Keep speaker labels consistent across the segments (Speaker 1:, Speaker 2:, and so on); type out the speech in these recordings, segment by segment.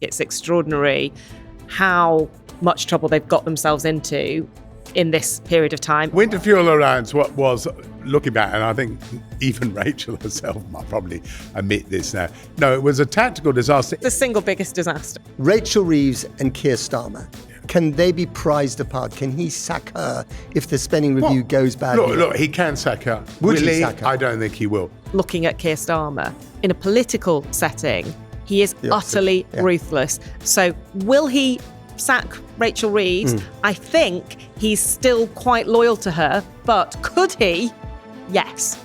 Speaker 1: it's extraordinary how much trouble they've got themselves into in this period of time.
Speaker 2: Winter fuel allowance, what was, looking back, and I think even Rachel herself might probably admit this now. No, it was a tactical disaster.
Speaker 1: The single biggest disaster.
Speaker 3: Rachel Reeves and Keir Starmer. Can they be prized apart? Can he sack her if the spending review goes badly?
Speaker 2: Look, he can sack her.
Speaker 3: Would
Speaker 2: Will
Speaker 3: he sack her?
Speaker 2: I don't think he will.
Speaker 1: Looking at Keir Starmer, in a political setting, he is utterly ruthless. So will he sack Rachel Reeves? I think he's still quite loyal to her, but could he? Yes.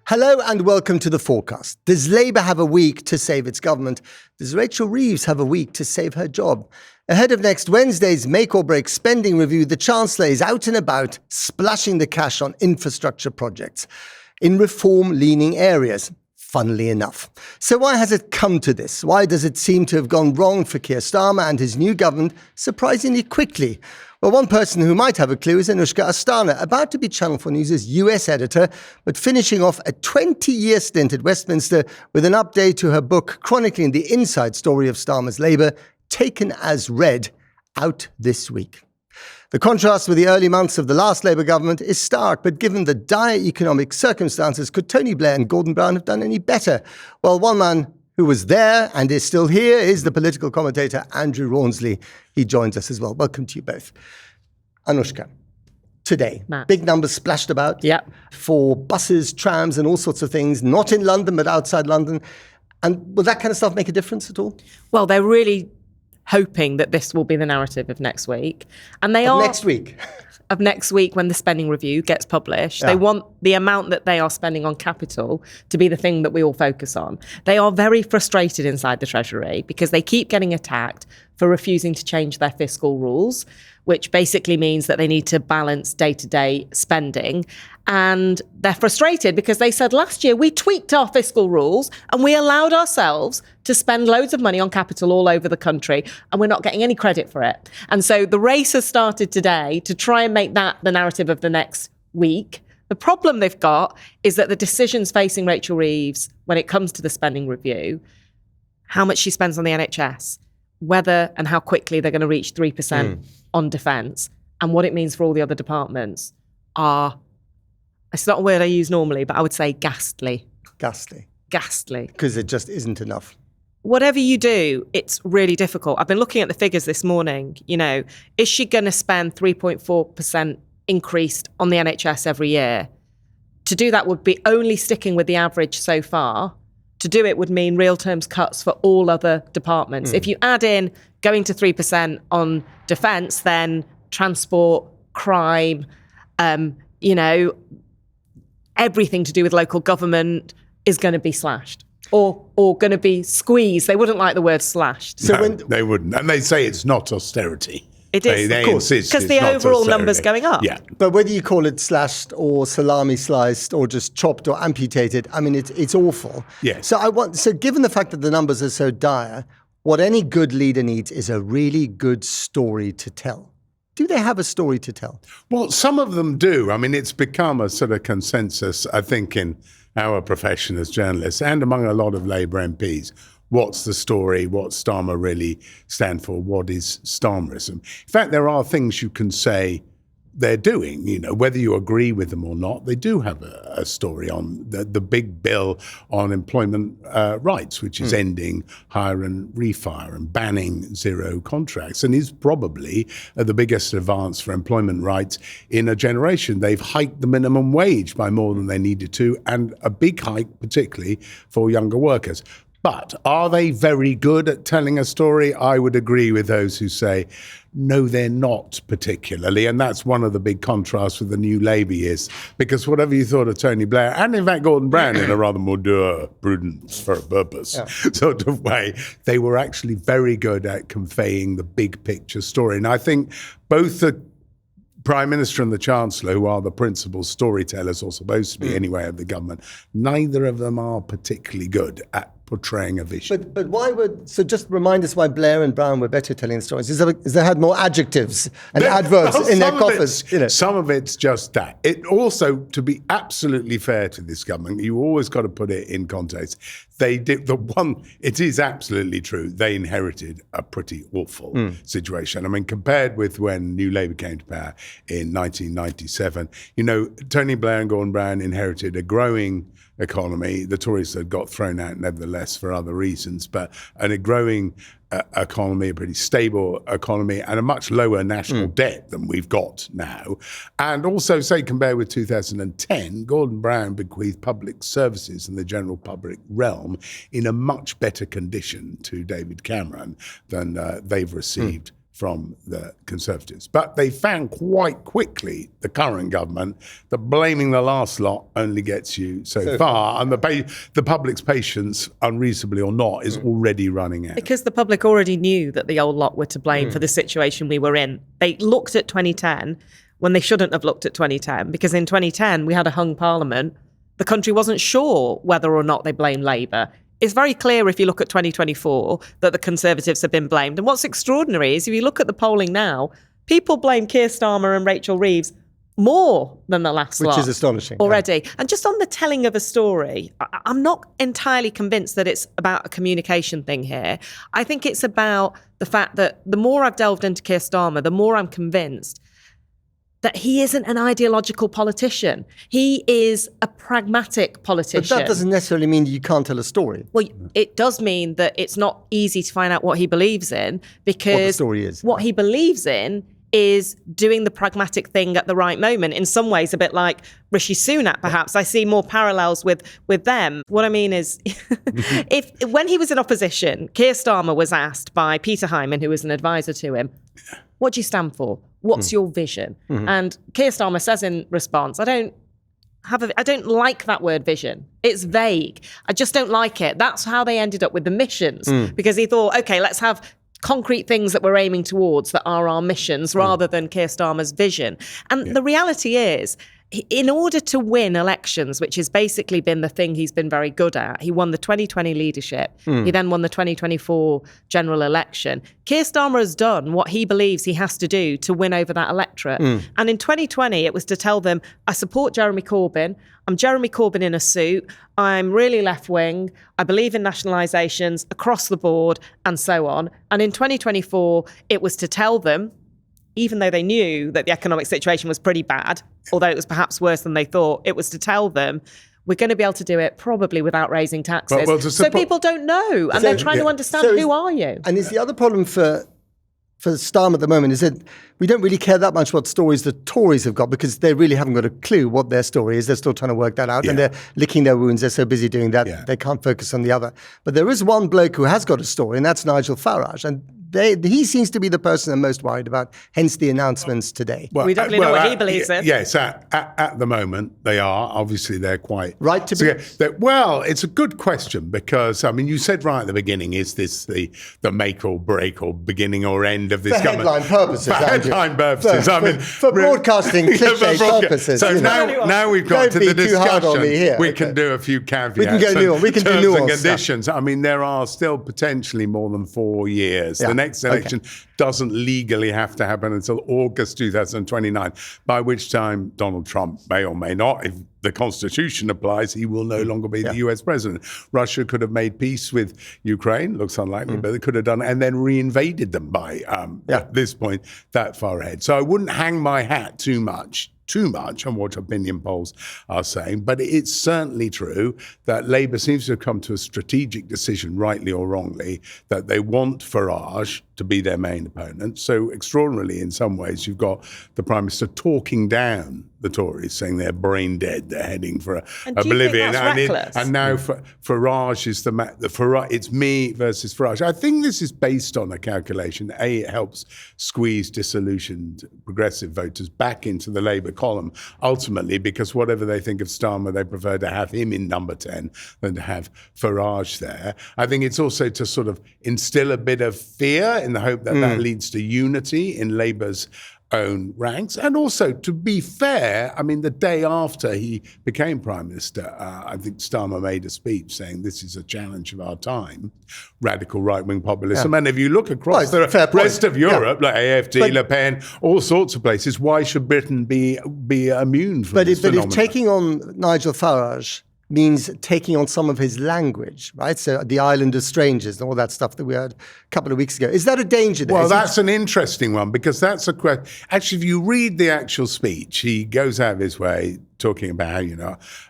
Speaker 3: Hello and welcome to the Fourcast. Does Labour have a week to save its government? Does Rachel Reeves have a week to save her job? Ahead of next Wednesday's make or break spending review, the Chancellor is out and about splashing the cash on infrastructure projects in reform-leaning areas, funnily enough. So why has it come to this? Why does it seem to have gone wrong for Keir Starmer and his new government surprisingly quickly? Well, one person who might have a clue is Anushka Asthana, about to be Channel 4 News' US editor, but finishing off a 20-year stint at Westminster with an update to her book chronicling the inside story of Starmer's Labour, taken as read, out this week. The contrast with the early months of the last Labour government is stark, but given the dire economic circumstances, could Tony Blair and Gordon Brown have done any better? Well, one man who was there and is still here is the political commentator Andrew Rawnsley. He joins us as well. Welcome to you both. Anushka, today,
Speaker 1: Matt.
Speaker 3: Big numbers splashed about for buses, trams and all sorts of things, not in London but outside London. And will that kind of stuff make a difference at all?
Speaker 1: Well, they're really hoping that this will be the narrative of next week. And they are...
Speaker 3: Next week?
Speaker 1: Of next week when the spending review gets published. They want the amount that they are spending on capital to be the thing that we all focus on. They are very frustrated inside the Treasury because they keep getting attacked for refusing to change their fiscal rules, which basically means that they need to balance day-to-day spending. And they're frustrated because they said last year we tweaked our fiscal rules and we allowed ourselves to spend loads of money on capital all over the country, and we're not getting any credit for it. And so the race has started today to try and make that the narrative of the next week. The problem they've got is that the decisions facing Rachel Reeves when it comes to the spending review, how much she spends on the NHS, whether and how quickly they're going to reach 3% on defence, and what it means for all the other departments are, it's not a word I use normally, but I would say ghastly.
Speaker 3: Ghastly.
Speaker 1: Ghastly.
Speaker 3: Because it just isn't enough.
Speaker 1: Whatever you do, it's really difficult. I've been looking at the figures this morning. You know, is she going to spend 3.4% increased on the NHS every year? To do that would be only sticking with the average so far. To do it would mean real terms cuts for all other departments. If you add in going to 3% on defence, then transport, crime, everything to do with local government is going to be slashed or going to be squeezed. They wouldn't like the word slashed.
Speaker 2: So they wouldn't. And they say it's not austerity.
Speaker 1: It is,
Speaker 2: they
Speaker 1: of course, because the overall number's going up.
Speaker 2: Yeah.
Speaker 3: But whether you call it slashed or salami sliced or just chopped or amputated, I mean, it's awful.
Speaker 2: Yeah.
Speaker 3: So given the fact that the numbers are so dire, what any good leader needs is a really good story to tell. Do they have a story to tell?
Speaker 2: Well, some of them do. I mean, it's become a sort of consensus, I think, in our profession as journalists and among a lot of Labour MPs. What's the story? What's Starmer really stand for? What is Starmerism? In fact, there are things you can say they're doing, whether you agree with them or not. They do have a story on the big bill on employment rights, which is ending hire and refire and banning zero contracts, and is probably the biggest advance for employment rights in a generation. They've hiked the minimum wage by more than they needed to, and a big hike, particularly for younger workers. But are they very good at telling a story? I would agree with those who say, no, they're not particularly. And that's one of the big contrasts with the new Labour years. Because whatever you thought of Tony Blair, and in fact Gordon Brown in a rather more prudence for a purpose sort of way, they were actually very good at conveying the big picture story. And I think both the Prime Minister and the Chancellor, who are the principal storytellers, or supposed to be anyway, of the government, neither of them are particularly good at portraying a vision.
Speaker 3: But why so just remind us why Blair and Brown were better telling stories. Is they had more adjectives and adverbs in their coffers?
Speaker 2: Some of it's just that. It also, to be absolutely fair to this government, you always got to put it in context. They did it is absolutely true. They inherited a pretty awful situation. I mean, compared with when New Labour came to power in 1997, Tony Blair and Gordon Brown inherited a growing economy. The Tories had got thrown out nevertheless for other reasons, but a growing economy, a pretty stable economy, and a much lower national debt than we've got now. And also, say, compared with 2010, Gordon Brown bequeathed public services in the general public realm in a much better condition to David Cameron than they've received from the Conservatives. But they found quite quickly, the current government, that blaming the last lot only gets you so far, and the public's patience, unreasonably or not, is already running out.
Speaker 1: Because the public already knew that the old lot were to blame for the situation we were in. They looked at 2010 when they shouldn't have looked at 2010, because in 2010 we had a hung parliament. The country wasn't sure whether or not they blamed Labour. It's very clear if you look at 2024 that the Conservatives have been blamed. And what's extraordinary is if you look at the polling now, people blame Keir Starmer and Rachel Reeves more than the last lot.
Speaker 3: Which is astonishing.
Speaker 1: Already. Yeah. And just on the telling of a story, I'm not entirely convinced that it's about a communication thing here. I think it's about the fact that the more I've delved into Keir Starmer, the more I'm convinced that he isn't an ideological politician. He is a pragmatic politician.
Speaker 3: But that doesn't necessarily mean you can't tell a story.
Speaker 1: Well, it does mean that it's not easy to find out what he believes in, because
Speaker 3: what the story is.
Speaker 1: What he believes in is doing the pragmatic thing at the right moment. In some ways, a bit like Rishi Sunak, perhaps. I see more parallels with them. What I mean is, when he was in opposition, Keir Starmer was asked by Peter Hyman, who was an advisor to him, what do you stand for? What's your vision? And Keir Starmer says in response, I don't like that word vision. It's vague. I just don't like it. That's how they ended up with the missions, because he thought, okay, let's have concrete things that we're aiming towards that are our missions rather than Keir Starmer's vision. And the reality is, in order to win elections, which has basically been the thing he's been very good at, he won the 2020 leadership. He then won the 2024 general election. Keir Starmer has done what he believes he has to do to win over that electorate. And in 2020, it was to tell them, I support Jeremy Corbyn. I'm Jeremy Corbyn in a suit. I'm really left-wing. I believe in nationalisations across the board and so on. And in 2024, it was to tell them, even though they knew that the economic situation was pretty bad, although it was perhaps worse than they thought, it was to tell them, we're going to be able to do it probably without raising taxes. So people don't know, and they're trying to understand, who are you?
Speaker 3: And is the other problem for Starmer at the moment is that we don't really care that much what stories the Tories have got, because they really haven't got a clue what their story is. They're still trying to work that out, and they're licking their wounds. They're so busy doing that, they can't focus on the other. But there is one bloke who has got a story, and that's Nigel Farage. And he seems to be the person I'm most worried about, hence the announcements today.
Speaker 1: Well, we definitely know what he believes in.
Speaker 2: Yes, at the moment they are. Obviously, they're quite...
Speaker 3: Right to be...
Speaker 2: Well, it's a good question, because, I mean, you said right at the beginning, is this the make or break or beginning or end of this government?
Speaker 3: For headline purposes,
Speaker 2: For headline purposes.
Speaker 3: For broadcasting cliche purposes.
Speaker 2: So now we've got to the discussion. We can do a few caveats.
Speaker 3: We can go new. We can do nuance
Speaker 2: and conditions. I mean, there are still potentially more than 4 years. The next election doesn't legally have to happen until August 2029, by which time Donald Trump may or may not, if the Constitution applies, he will no longer be the US president. Russia could have made peace with Ukraine, looks unlikely, but they could have done, and then reinvaded them by at this point that far ahead. So I wouldn't hang my hat too much on what opinion polls are saying, but it's certainly true that Labour seems to have come to a strategic decision, rightly or wrongly, that they want Farage to be their main opponent. So extraordinarily, in some ways, you've got the Prime Minister talking down the Tories, saying they're brain dead, they're heading for oblivion. And now Farage is it's me versus Farage. I think this is based on a calculation. It helps squeeze disillusioned progressive voters back into the Labour column, ultimately, because whatever they think of Starmer, they prefer to have him in number 10 than to have Farage there. I think it's also to sort of instill a bit of fear in the hope that that leads to unity in Labour's own ranks. And also, to be fair, I mean, the day after he became Prime Minister, I think Starmer made a speech saying this is a challenge of our time, radical right-wing populism. And if you look across the rest of Europe, like AfD, Le Pen, all sorts of places, why should Britain be immune from this phenomenon?
Speaker 3: But if taking on Nigel Farage means taking on some of his language, right? So the island of strangers and all that stuff that we heard a couple of weeks ago. Is that a danger there?
Speaker 2: Well, that's an interesting one, because that's a question. Actually, if you read the actual speech, he goes out of his way talking about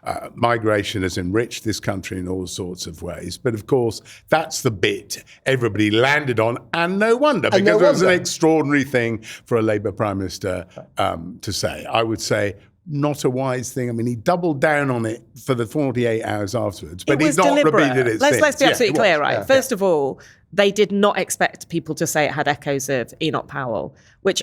Speaker 2: how, migration has enriched this country in all sorts of ways. But of course, that's the bit everybody landed on, and no wonder, because it was an extraordinary thing for a Labour Prime Minister to say. I would say, not a wise thing. I mean, he doubled down on it for the 48 hours afterwards, but he's not repeated it since.
Speaker 1: Let's be absolutely clear, right? First of all, they did not expect people to say it had echoes of Enoch Powell, which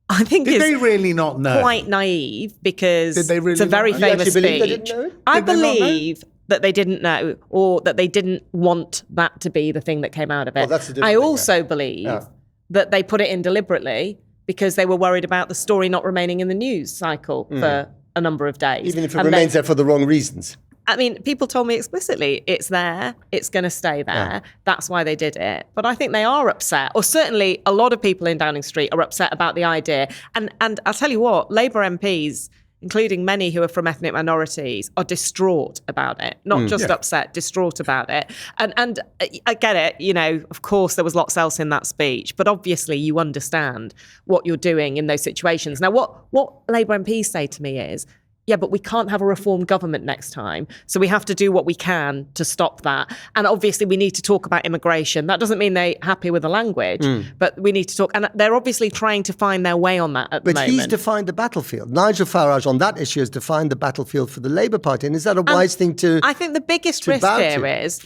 Speaker 1: I think
Speaker 2: Did they really not know?
Speaker 1: Quite naive, because
Speaker 2: Did they really
Speaker 1: it's a very famous speech.
Speaker 3: They didn't know?
Speaker 1: I believe that they didn't know, or that they didn't want that to be the thing that came out of it.
Speaker 3: Well, that's a different
Speaker 1: I
Speaker 3: thing,
Speaker 1: also believe that they put it in deliberately, because they were worried about the story not remaining in the news cycle for a number of days.
Speaker 3: Even if it remains there for the wrong reasons.
Speaker 1: I mean, people told me explicitly, it's there, it's going to stay there. That's why they did it. But I think they are upset, or certainly a lot of people in Downing Street are upset about the idea. And I'll tell you what, Labour MPs, including many who are from ethnic minorities, are distraught about it. Not just upset, distraught about it. And I get it, of course there was lots else in that speech, but obviously you understand what you're doing in those situations. Now, what Labour MPs say to me is, yeah, but we can't have a reformed government next time. So we have to do what we can to stop that. And obviously we need to talk about immigration. That doesn't mean they're happy with the language, but we need to talk. And they're obviously trying to find their way on that at the moment.
Speaker 3: But he's defined the battlefield. Nigel Farage on that issue has defined the battlefield for the Labour Party. And is that a wise thing to
Speaker 1: I think the biggest risk here is,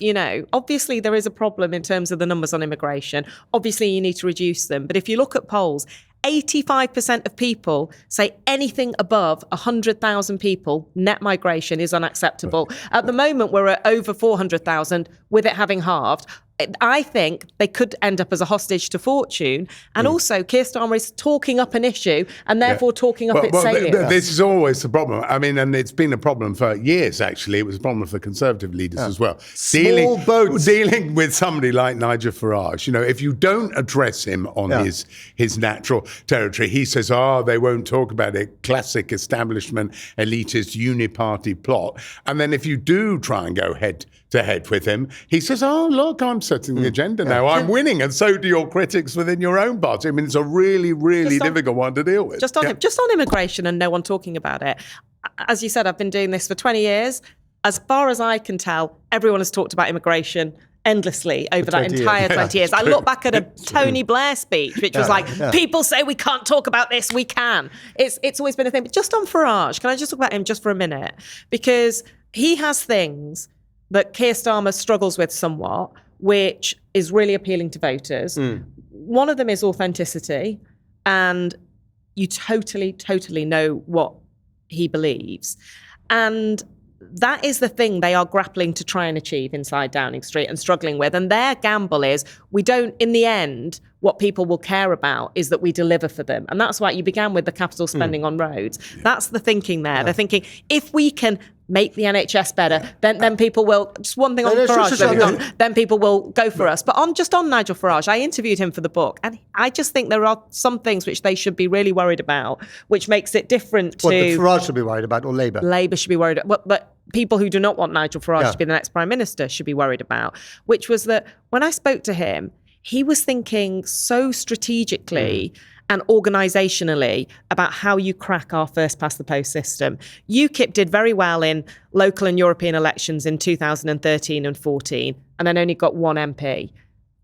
Speaker 1: obviously there is a problem in terms of the numbers on immigration. Obviously you need to reduce them. But if you look at polls, 85% of people say anything above 100,000 people, net migration is unacceptable. At the moment, we're at over 400,000, with it having halved. I think they could end up as a hostage to fortune. And also, Keir Starmer is talking up an issue and therefore talking up its salience.
Speaker 2: This is always the problem. I mean, and it's been a problem for years, actually. It was a problem for Conservative leaders as well. Dealing with somebody like Nigel Farage, if you don't address him on his natural territory, he says, they won't talk about it. Classic establishment, elitist, uni-party plot. And then if you do try and go head to head with him, he says, look, I'm setting the agenda now. I'm winning, and so do your critics within your own party. I mean, it's a really, really difficult one to deal with.
Speaker 1: Just on immigration and no one talking about it. As you said, I've been doing this for 20 years. As far as I can tell, everyone has talked about immigration endlessly over that entire 20 years. I look back at a Tony Blair speech, which was people say we can't talk about this, we can. It's always been a thing. But just on Farage, can I just talk about him just for a minute? Because he has things that Keir Starmer struggles with somewhat, which is really appealing to voters. One of them is authenticity, and you totally, totally know what he believes. And that is the thing they are grappling to try and achieve inside Downing Street and struggling with. And their gamble is, in the end, what people will care about is that we deliver for them. And that's why you began with the capital spending on roads. That's the thinking there. They're thinking, if we can make the NHS better, then people will, just one thing on Farage, then people will go for us. But on Nigel Farage, I interviewed him for the book, and I just think there are some things which they should be really worried about, which makes it different to...
Speaker 3: What Farage should be worried about, or Labour?
Speaker 1: Labour should be worried about, but people who do not want Nigel Farage to be the next Prime Minister should be worried about, which was that when I spoke to him, he was thinking so strategically and organisationally about how you crack our first-past-the-post system. UKIP did very well in local and European elections in 2013 and 14, and then only got one MP.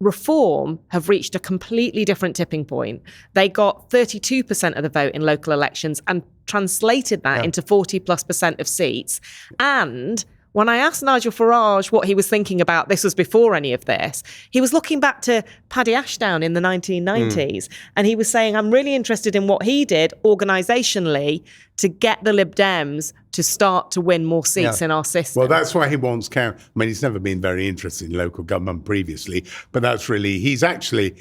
Speaker 1: Reform have reached a completely different tipping point. They got 32% of the vote in local elections and translated that into 40+% of seats. And when I asked Nigel Farage what he was thinking about, this was before any of this, he was looking back to Paddy Ashdown in the 1990s. And he was saying, I'm really interested in what he did organisationally to get the Lib Dems to start to win more seats in our system.
Speaker 2: Well, that's why he wants he's never been very interested in local government previously, but that's really, he's actually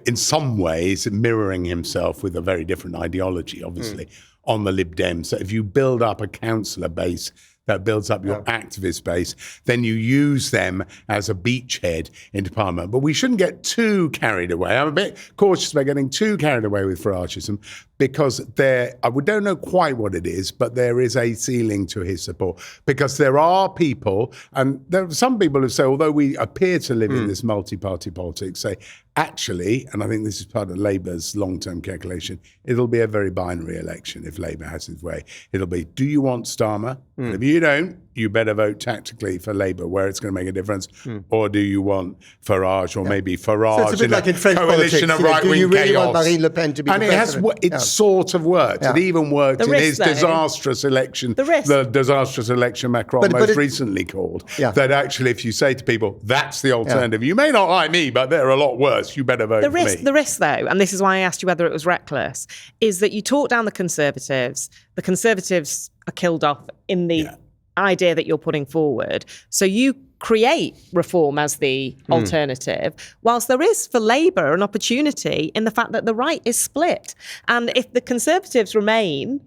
Speaker 2: in some ways mirroring himself with a very different ideology, obviously, on the Lib Dems. So if you build up a councillor base that builds up your activist base, then you use them as a beachhead into Parliament. But we shouldn't get too carried away. I'm a bit cautious about getting too carried away with Farageism, because we don't know quite what it is, but there is a ceiling to his support. Because there are people, and there are some people who say, although we appear to live in this multi-party politics, say, actually, and I think this is part of Labour's long-term calculation, it'll be a very binary election if Labour has its way. It'll be, do you want Starmer? And if you don't, you better vote tactically for Labour, where it's going to make a difference. Or do you want Farage, or maybe Farage
Speaker 3: So it's a bit like in French
Speaker 2: coalition
Speaker 3: politics,
Speaker 2: of right-wing
Speaker 3: do you really
Speaker 2: chaos?
Speaker 3: want Marine Le Pen to be
Speaker 2: and
Speaker 3: the president?
Speaker 2: It's sort of worked. It even worked
Speaker 1: The
Speaker 2: in
Speaker 1: risk,
Speaker 2: his
Speaker 1: though.
Speaker 2: disastrous election, the disastrous election Macron recently called. That actually, if you say to people, that's the alternative. You may not like me, but they're a lot worse. You better vote for me.
Speaker 1: The risk, though, and this is why I asked you whether it was reckless, is that you talk down the Conservatives. The Conservatives are killed off in the idea that you're putting forward. So you create reform as the alternative, whilst there is for Labour an opportunity in the fact that the right is split. And if the Conservatives remain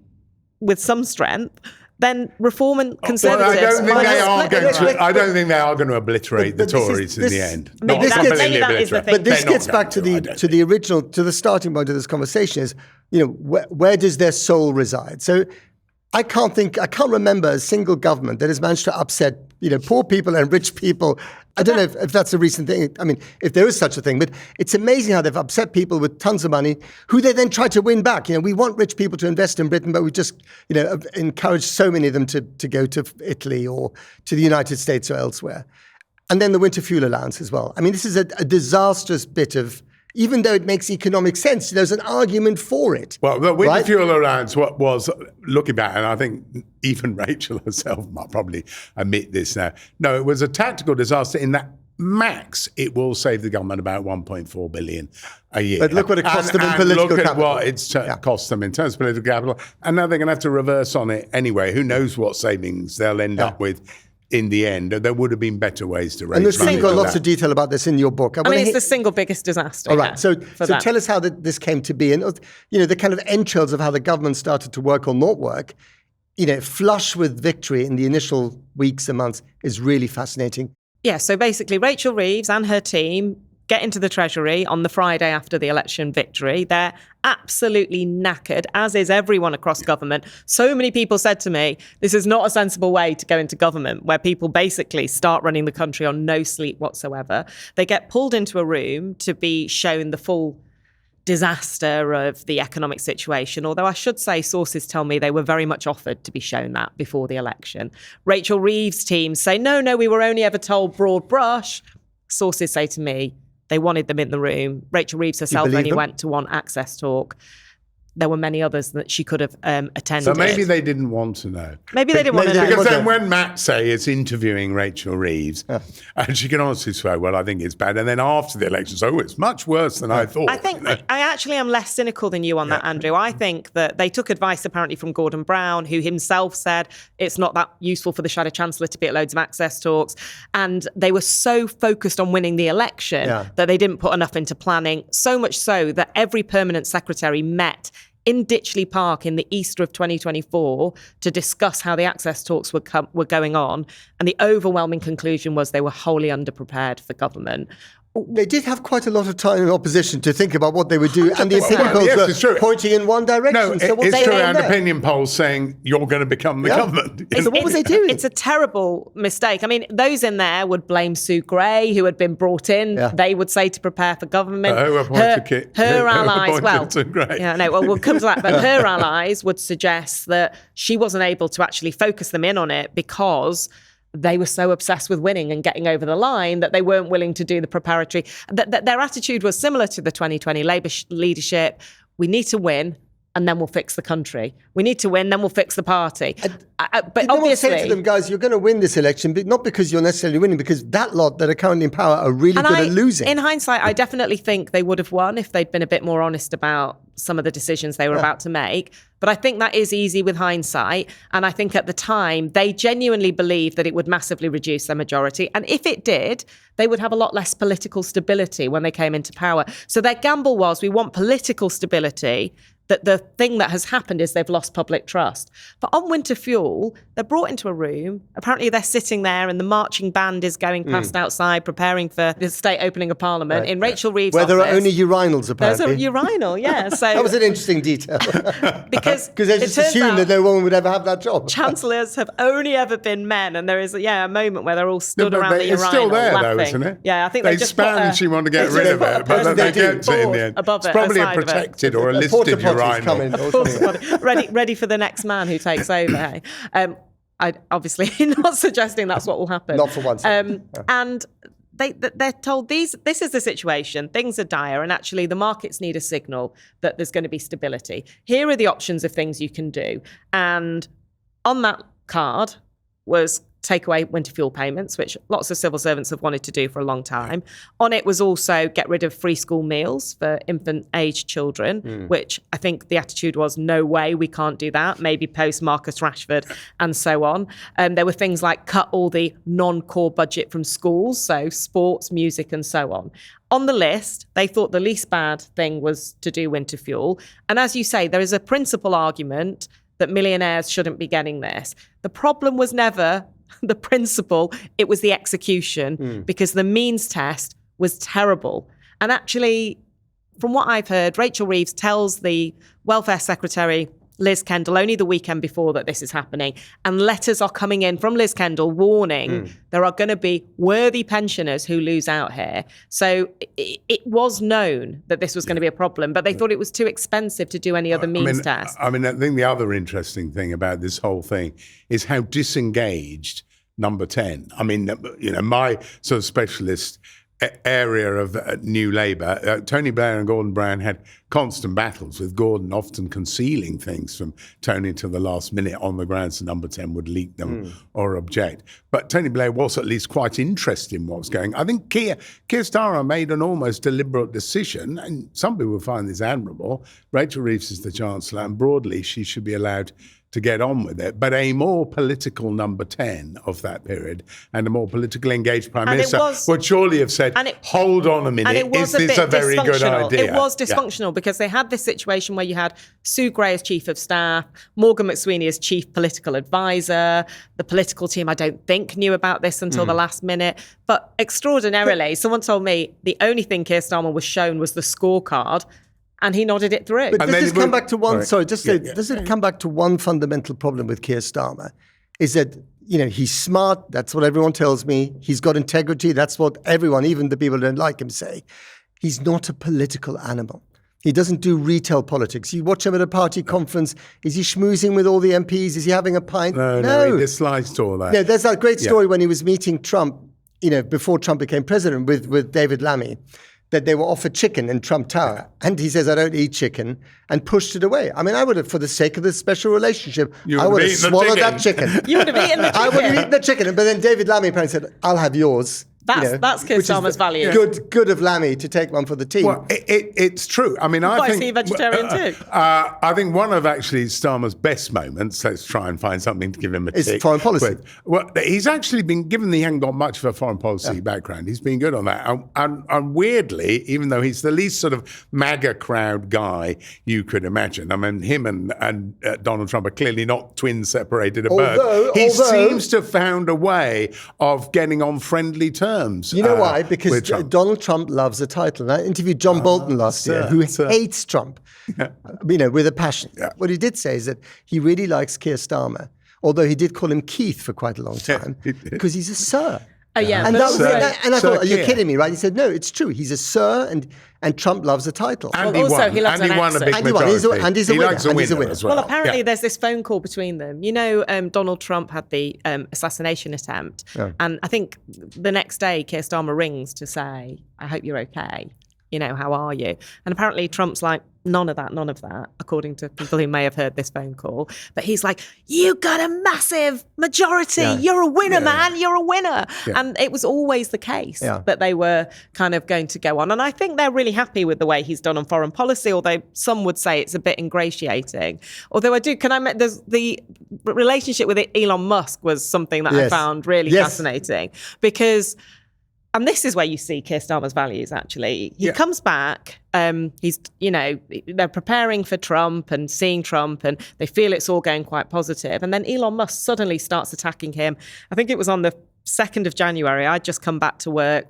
Speaker 1: with some strength, then reform and Conservatives...
Speaker 2: I don't think they are going to obliterate the Tories in the end.
Speaker 1: Maybe that is the thing.
Speaker 3: But this gets back to the starting point of this conversation is, where does their soul reside? So I can't remember a single government that has managed to upset, poor people and rich people. I don't know if that's a recent thing. I mean, if there is such a thing, but it's amazing how they've upset people with tons of money who they then try to win back. We want rich people to invest in Britain, but we just, encourage so many of them to go to Italy or to the United States or elsewhere. And then the winter fuel allowance as well. I mean, this is a disastrous bit of, even though it makes economic sense, there's an argument for it.
Speaker 2: Well, the winter fuel allowance was, looking back, and I think even Rachel herself might probably admit this now. No, it was a tactical disaster in that max it will save the government about 1.4 billion a year.
Speaker 3: But look what it cost them in political capital.
Speaker 2: Look at what it's cost them in terms of political capital. And now they're going to have to reverse on it anyway. Who knows what savings they'll end up with in the end. There would have been better ways to raise money.
Speaker 3: And you've got lots of detail about this in your book.
Speaker 1: I mean, it's the single biggest disaster.
Speaker 3: All right, so tell us how this came to be, and the kind of entrails of how the government started to work or not work. Flush with victory in the initial weeks and months is really fascinating.
Speaker 1: Yeah, so basically Rachel Reeves and her team get into the Treasury on the Friday after the election victory. They're absolutely knackered, as is everyone across government. So many people said to me, this is not a sensible way to go into government, where people basically start running the country on no sleep whatsoever. They get pulled into a room to be shown the full disaster of the economic situation, although I should say sources tell me they were very much offered to be shown that before the election. Rachel Reeves' team say, no, we were only ever told broad brush. Sources say to me, they wanted them in the room. Rachel Reeves herself only went to one access talk. There were many others that she could have attended.
Speaker 2: So maybe they didn't want to know.
Speaker 1: Maybe they didn't want to know.
Speaker 2: Because then when Matt Frei is interviewing Rachel Reeves, and she can honestly say, well, I think it's bad. And then after the election, it's much worse than I thought.
Speaker 1: I think I actually am less cynical than you on that, Andrew. I think that they took advice apparently from Gordon Brown, who himself said it's not that useful for the Shadow Chancellor to be at loads of access talks. And they were so focused on winning the election that they didn't put enough into planning, so much so that every permanent secretary met in Ditchley Park in the Easter of 2024 to discuss how the access talks were going on. And the overwhelming conclusion was they were wholly underprepared for government.
Speaker 3: They did have quite a lot of time in opposition to think about what they would do, and the opinion polls were pointing in one direction.
Speaker 2: No, it's true, and opinion polls saying you're going to become the government.
Speaker 3: So what was they doing?
Speaker 1: It's a terrible mistake. I mean, those in there would blame Sue Gray, who had been brought in. They would say to prepare for government.
Speaker 2: Who appointed
Speaker 1: her allies,
Speaker 2: Sue Gray?
Speaker 1: We'll come to that. But her allies would suggest that she wasn't able to actually focus them in on it because they were so obsessed with winning and getting over the line that they weren't willing to do the preparatory. Their attitude was similar to the 2020 Labour leadership. We need to win, and then we'll fix the country. We need to win, then we'll fix the party. But
Speaker 3: no
Speaker 1: obviously,
Speaker 3: one say to them, guys, you're going to win this election, but not because you're necessarily winning, because that lot that are currently in power are really good at losing.
Speaker 1: In hindsight, I definitely think they would have won if they'd been a bit more honest about some of the decisions they were about to make. But I think that is easy with hindsight. And I think at the time, they genuinely believed that it would massively reduce their majority. And if it did, they would have a lot less political stability when they came into power. So their gamble was, we want political stability. That the thing that has happened is they've lost public trust. But on winter fuel, they're brought into a room. Apparently they're sitting there and the marching band is going past outside, preparing for the state opening of Parliament in Rachel Reeves' office.
Speaker 3: Where there are only urinals, apparently.
Speaker 1: There's a urinal, yeah. So
Speaker 3: that was an interesting detail.
Speaker 1: Because
Speaker 3: they just assumed that no woman would ever have that job.
Speaker 1: Chancellors have only ever been men, and there is a moment where they're all stood around the urinal
Speaker 2: it's still there,
Speaker 1: laughing.
Speaker 2: though, isn't it?
Speaker 1: Yeah, I think
Speaker 2: they
Speaker 1: just
Speaker 2: span and she wanted to get rid of it, but they kept it in the end.
Speaker 1: Above
Speaker 2: it's
Speaker 1: it,
Speaker 2: probably a
Speaker 1: aside of it.
Speaker 2: protected or a listed urinal.
Speaker 1: ready for the next man who takes over. Hey? I obviously not suggesting that's what will happen.
Speaker 3: Not for one second.
Speaker 1: And they're told this is the situation. Things are dire, and actually the markets need a signal that there's going to be stability. Here are the options of things you can do. And on that card was take away winter fuel payments, which lots of civil servants have wanted to do for a long time. On it was also get rid of free school meals for infant-aged children, which I think the attitude was, no way, we can't do that, maybe post Marcus Rashford and so on. There were things like cut all the non-core budget from schools, so sports, music and so on. On the list, they thought the least bad thing was to do winter fuel. And as you say, there is a principal argument that millionaires shouldn't be getting this. The problem was never the principle, it was the execution, because the means test was terrible. And actually, from what I've heard, Rachel Reeves tells the Welfare Secretary, Liz Kendall, only the weekend before that this is happening. And letters are coming in from Liz Kendall warning there are going to be worthy pensioners who lose out here. So it was known that this was going to be a problem, but they thought it was too expensive to do any other means test.
Speaker 2: I think the other interesting thing about this whole thing is how disengaged Number 10. I mean, my sort of specialist area of New Labour, Tony Blair and Gordon Brown had constant battles with Gordon, often concealing things from Tony till the last minute on the grounds that Number 10 would leak them or object. But Tony Blair was at least quite interested in what was going on. I think Keir Starmer made an almost deliberate decision, and some people find this admirable. Rachel Reeves is the Chancellor, and broadly she should be allowed to get on with it, but a more political Number 10 of that period and a more politically engaged Prime Minister would surely have said, hold on a minute, is this a very good idea?
Speaker 1: It was dysfunctional because they had this situation where you had Sue Gray as Chief of Staff, Morgan McSweeney as Chief Political Advisor. The political team, I don't think, knew about this until the last minute. But extraordinarily, someone told me the only thing Keir Starmer was shown was the scorecard, and he nodded it through.
Speaker 3: But does it come back to one? Sorry, does it come back to one fundamental problem with Keir Starmer? Is that he's smart. That's what everyone tells me. He's got integrity. That's what everyone, even the people who don't like him, say. He's not a political animal. He doesn't do retail politics. You watch him at a party conference. Is he schmoozing with all the MPs? Is he having a pint?
Speaker 2: No, he dislikes all that.
Speaker 3: No, there's that great story when he was meeting Trump, before Trump became president with David Lammy, that they were offered chicken in Trump Tower. And he says, I don't eat chicken, and pushed it away. I mean, I would have, for the sake of this special relationship, I would have swallowed that chicken.
Speaker 1: You would have eaten the chicken.
Speaker 3: I would have eaten the chicken. But then David Lammy apparently said, I'll have yours.
Speaker 1: That's Keir Starmer's value.
Speaker 3: Good of Lammy to take one for the team.
Speaker 2: Well, it's true. I mean, I think...
Speaker 1: Is he vegetarian too?
Speaker 2: I think one of actually Starmer's best moments, let's try and find something to give him a tick.
Speaker 3: Is foreign policy.
Speaker 2: Well, he's actually been, given that he hasn't got much of a foreign policy background, he's been good on that. And weirdly, even though he's the least sort of MAGA crowd guy you could imagine, I mean, him and Donald Trump are clearly not twins separated at birth. He seems to have found a way of getting on friendly terms.
Speaker 3: You know why? Because Donald Trump loves a title. And I interviewed John Bolton last year, who hates Trump, with a passion. Yeah. What he did say is that he really likes Keir Starmer, although he did call him Keith for quite a long time, because he's a sir.
Speaker 1: Oh, yeah.
Speaker 3: And I thought, are you kidding me, right? He said, no, it's true. He's a sir, and Trump loves a title.
Speaker 2: And he won.
Speaker 1: He loves
Speaker 2: and he won a big
Speaker 3: majority. And he's a winner.
Speaker 2: Likes a winner as well.
Speaker 1: Well, apparently there's this phone call between them. Donald Trump had the assassination attempt. Yeah. And I think the next day, Keir Starmer rings to say, I hope you're okay. How are you? And apparently Trump's like, None of that, according to people who may have heard this phone call. But he's like, you got a massive majority. Yeah. You're a winner, man. You're a winner. Yeah. And it was always the case that they were kind of going to go on. And I think they're really happy with the way he's done on foreign policy, although some would say it's a bit ingratiating. Although there's the relationship with Elon Musk was something that I found really fascinating because... And this is where you see Keir Starmer's values, actually. He comes back, they're preparing for Trump and seeing Trump, and they feel it's all going quite positive. And then Elon Musk suddenly starts attacking him. I think it was on the 2nd of January. I'd just come back to work.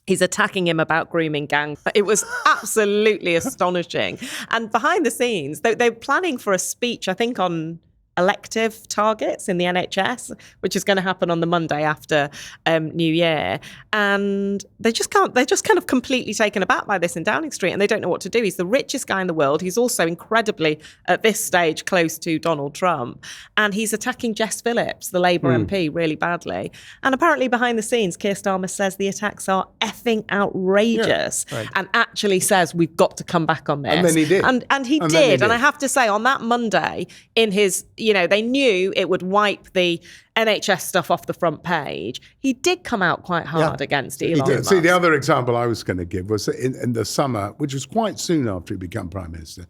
Speaker 1: He's attacking him about grooming gangs. It was absolutely astonishing. And behind the scenes, they're planning for a speech, I think, on elective targets in the NHS, which is going to happen on the Monday after New Year. And they're just kind of completely taken aback by this in Downing Street, and they don't know what to do. He's the richest guy in the world. He's also incredibly, at this stage, close to Donald Trump. And he's attacking Jess Phillips, the Labour MP, really badly. And apparently behind the scenes, Keir Starmer says the attacks are effing outrageous and actually says we've got to come back on this. And then he did. And he did. And I have to say, on that Monday, in his... they knew it would wipe the NHS stuff off the front page. He did come out quite hard against Elon Musk.
Speaker 2: See, the other example I was going to give was in the summer, which was quite soon after he became Prime Minister,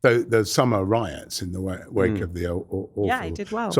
Speaker 2: the summer riots in the wake of the awful
Speaker 1: he did well.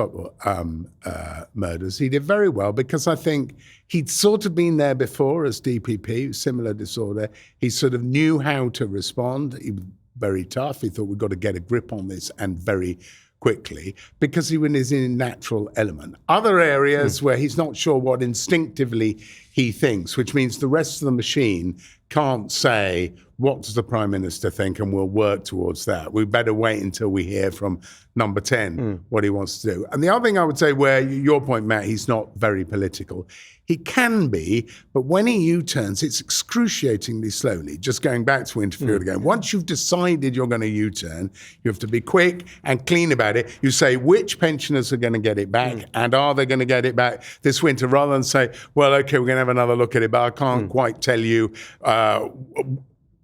Speaker 2: Murders. He did very well because I think he'd sort of been there before as DPP, similar disorder. He sort of knew how to respond. He was very tough. He thought we've got to get a grip on this and very quickly because he was in a natural element. Other areas where he's not sure what instinctively he thinks, which means the rest of the machine can't say, what does the Prime Minister think, and we'll work towards that. We better wait until we hear from number 10 what he wants to do. And the other thing I would say, where your point, Matt, he's not very political. He can be, but when he U-turns, it's excruciatingly slowly. Just going back to Winterfield again. Once you've decided you're going to U-turn, you have to be quick and clean about it. You say which pensioners are going to get it back and are they going to get it back this winter, rather than say, well, okay, we're going to have another look at it, but I can't quite tell you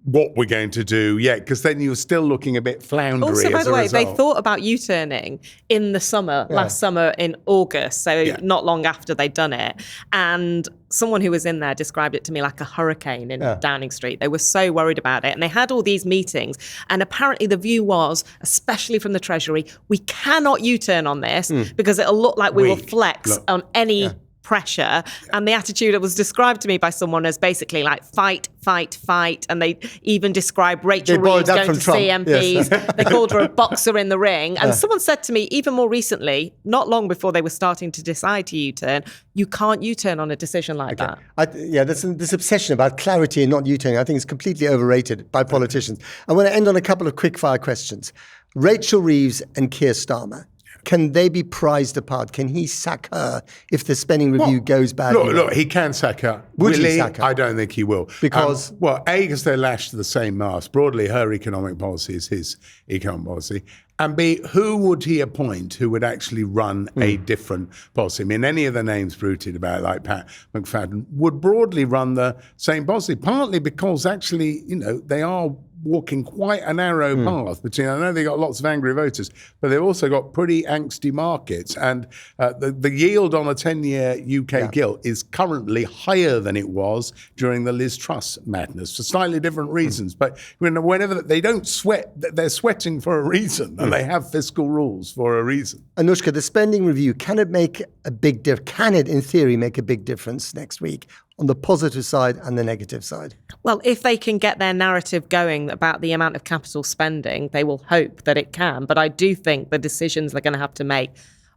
Speaker 2: what we're going to do yet, because then you're still looking a bit floundery.
Speaker 1: Also, by the way, they thought about U-turning in the summer, last summer in August, so not long after they'd done it. And someone who was in there described it to me like a hurricane in Downing Street. They were so worried about it. And they had all these meetings. And apparently the view was, especially from the Treasury, we cannot U-turn on this because it'll look like we will flex on any pressure. And the attitude that was described to me by someone as basically like fight, fight, fight. And they even described Rachel Reeves going to see MPs. Yes. They called her a boxer in the ring. And someone said to me, even more recently, not long before they were starting to decide to U-turn, you can't U-turn on a decision like that.
Speaker 3: This obsession about clarity and not U-turning, I think is completely overrated by politicians. I want to end on a couple of quick-fire questions. Rachel Reeves and Keir Starmer. Can they be prized apart? Can he sack her if the spending review goes badly?
Speaker 2: Look, he can sack her.
Speaker 3: Would he sack her?
Speaker 2: I don't think he will.
Speaker 3: Because?
Speaker 2: because they're lashed to the same mast. Broadly, her economic policy is his economic policy. And B, who would he appoint who would actually run a different policy? I mean, any of the names bruited about, like Pat McFadden, would broadly run the same policy, partly because actually, they are walking quite a narrow path between, I know they got lots of angry voters, but they've also got pretty angsty markets. And the yield on a 10-year UK gilt is currently higher than it was during the Liz Truss madness for slightly different reasons. But whenever they don't sweat, they're sweating for a reason, and they have fiscal rules for a reason.
Speaker 3: Anushka, the spending review, can it make a big difference? Can it, in theory, make a big difference next week on the positive side and the negative side?
Speaker 1: Well, if they can get their narrative going about the amount of capital spending, they will hope that it can. But I do think the decisions they're going to have to make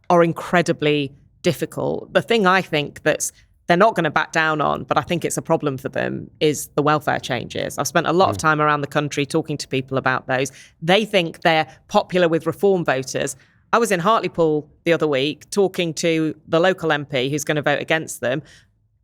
Speaker 1: are incredibly difficult. The thing I think they're not going to back down on, but I think it's a problem for them, is the welfare changes. I've spent a lot of time around the country talking to people about those. They think they're popular with reform voters. I was in Hartlepool the other week talking to the local MP who's going to vote against them,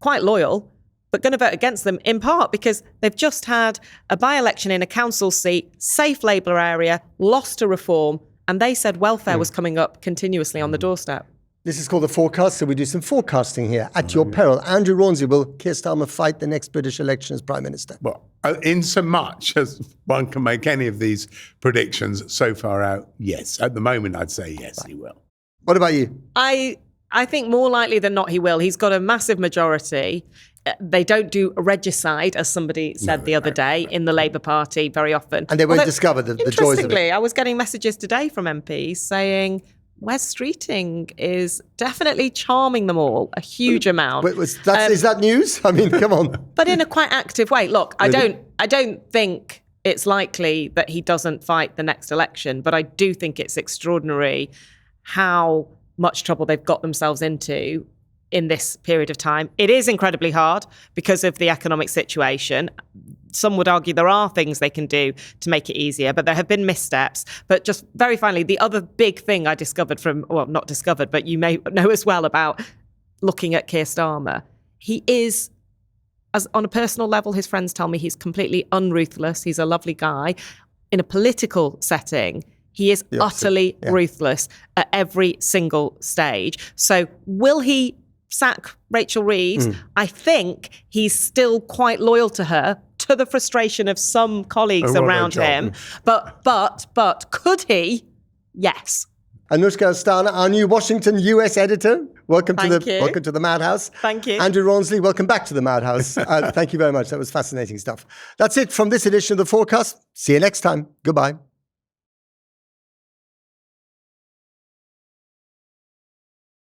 Speaker 1: quite loyal, but going to vote against them in part because they've just had a by-election in a council seat, safe Labour area, lost to reform, and they said welfare was coming up continuously on the doorstep.
Speaker 3: This is called the Forecast, so we do some forecasting here at your peril. Andrew Rawnsley, will Keir Starmer fight the next British election as Prime Minister?
Speaker 2: Well, in so much as one can make any of these predictions so far out, yes. At the moment, I'd say yes, he will.
Speaker 3: What about you?
Speaker 1: I think more likely than not he will. He's got a massive majority. They don't do regicide, as somebody said the other day, in the Labour Party very often.
Speaker 3: And they won't discover the joys of it.
Speaker 1: Interestingly, I was getting messages today from MPs saying Wes Streeting is definitely charming them all a huge amount.
Speaker 3: Wait, is that news? I mean, come on.
Speaker 1: But in a quite active way. Look, really? I don't think it's likely that he doesn't fight the next election, but I do think it's extraordinary how much trouble they've got themselves into in this period of time. It is incredibly hard because of the economic situation. Some would argue there are things they can do to make it easier, but there have been missteps. But just very finally, the other big thing I discovered not discovered, but you may know as well about looking at Keir Starmer, he is, as on a personal level, his friends tell me he's completely unruthless. He's a lovely guy. In a political setting, he is utterly ruthless at every single stage. So will he sack Rachel Reeves? I think he's still quite loyal to her, to the frustration of some colleagues around him. But could he? Yes.
Speaker 3: Anushka Asthana, our new Washington US editor. Welcome to the Madhouse.
Speaker 1: Thank you.
Speaker 3: Andrew Rawnsley, welcome back to the Madhouse. Thank you very much. That was fascinating stuff. That's it from this edition of the Forecast. See you next time. Goodbye.